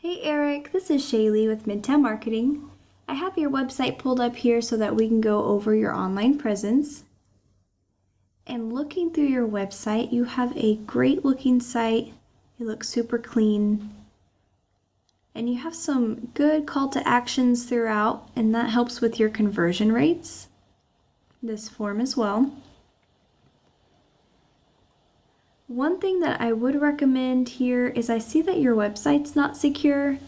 Hey Eric, this is Shaelee with Midtown Marketing. I have your website pulled up here so that we can go over your online presence. And looking through your website, you have a great looking site. It looks super clean. And you have some good call to actions throughout, and that helps with your conversion rates. This form as well. One thing that I would recommend here is I see that your website's not secure.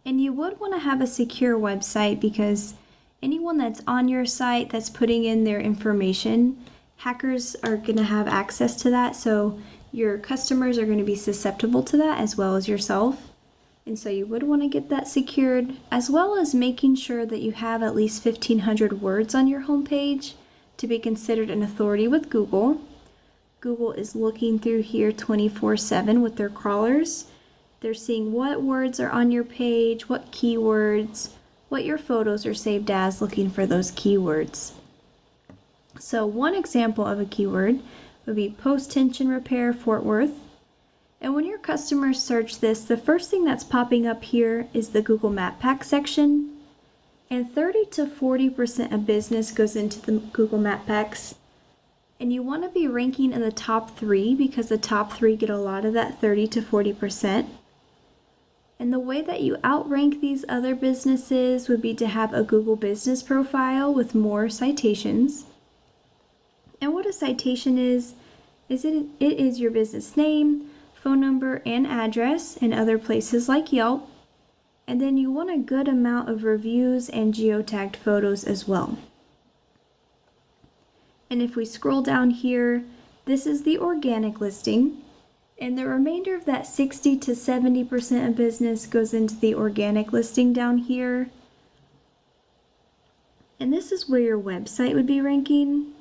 And you would want to have a secure website because anyone that's on your site that's putting in their information, hackers are going to have access to that. So your customers are going to be susceptible to that as well as yourself. And so you would want to get that secured, as well as making sure that you have at least 1,500 words on your homepage to be considered an authority with Google. Google is looking through here 24/7 with their crawlers. They're seeing what words are on your page, what keywords, what your photos are saved as, looking for those keywords. So one example of a keyword would be post-tension repair Fort Worth. And when your customers search this, the first thing that's popping up here is the Google Map Pack section. And 30 to 40% of business goes into the Google Map Packs. And you want to be ranking in the top 3 because the top 3 get a lot of that 30 to 40%. And the way that you outrank these other businesses would be to have a Google business profile with more citations. And what a citation is it is your business name, phone number, and address in other places like Yelp. And then you want a good amount of reviews and geotagged photos as well. And if we scroll down here, this is the organic listing. And the remainder of that 60 to 70% of business goes into the organic listing down here. And this is where your website would be ranking.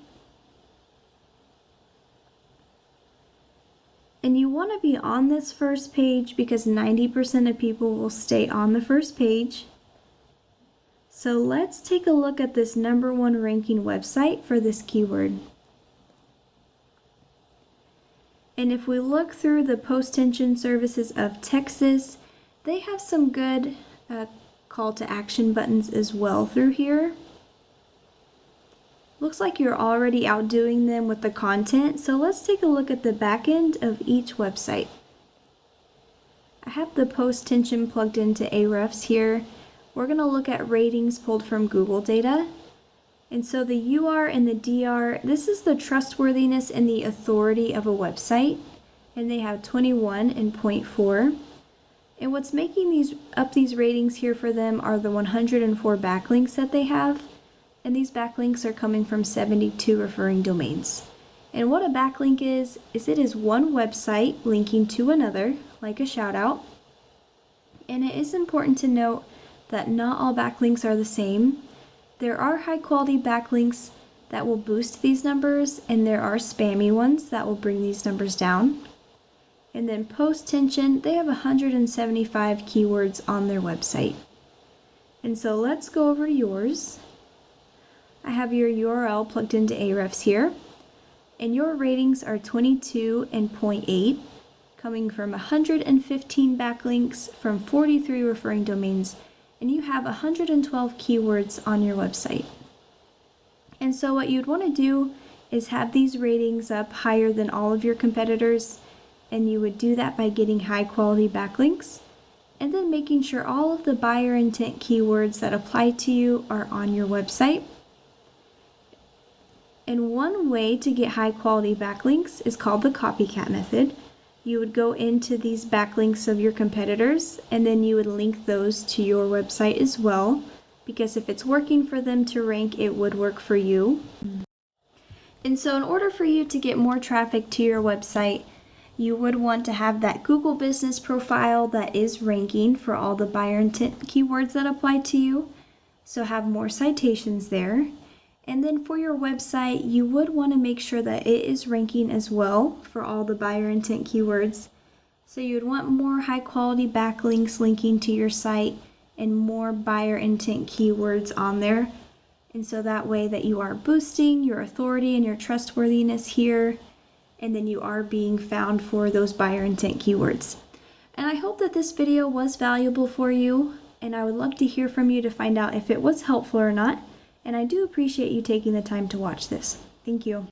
And you want to be on this first page because 90% of people will stay on the first page. So let's take a look at this #1 ranking website for this keyword. And if we look through the post-tension services of Texas, they have some good call to action buttons as well through here. Looks like you're already outdoing them with the content, so let's take a look at the back end of each website. I have the post-tension plugged into Ahrefs here. We're going to look at ratings pulled from Google data. And so the UR and the DR, this is the trustworthiness and the authority of a website. And they have 21 and 0.4. And what's making these ratings here for them are the 104 backlinks that they have. And these backlinks are coming from 72 referring domains. And what a backlink is it is one website linking to another, like a shout out. And it is important to note that not all backlinks are the same. There are high quality backlinks that will boost these numbers, and there are spammy ones that will bring these numbers down. And then post-tension, they have 175 keywords on their website. And so let's go over yours. I have your URL plugged into Ahrefs here, and your ratings are 22 and 0.8, coming from 115 backlinks from 43 referring domains, and you have 112 keywords on your website. And so what you'd want to do is have these ratings up higher than all of your competitors, and you would do that by getting high quality backlinks, and then making sure all of the buyer intent keywords that apply to you are on your website. And one way to get high quality backlinks is called the copycat method. You would go into these backlinks of your competitors, and then you would link those to your website as well, because if it's working for them to rank, it would work for you. And so in order for you to get more traffic to your website, you would want to have that Google business profile that is ranking for all the buyer intent keywords that apply to you. So have more citations there. And then for your website, you would want to make sure that it is ranking as well for all the buyer intent keywords. So you would want more high quality backlinks linking to your site and more buyer intent keywords on there. And so that way that you are boosting your authority and your trustworthiness here, and then you are being found for those buyer intent keywords. And I hope that this video was valuable for you, and I would love to hear from you to find out if it was helpful or not. And I do appreciate you taking the time to watch this. Thank you.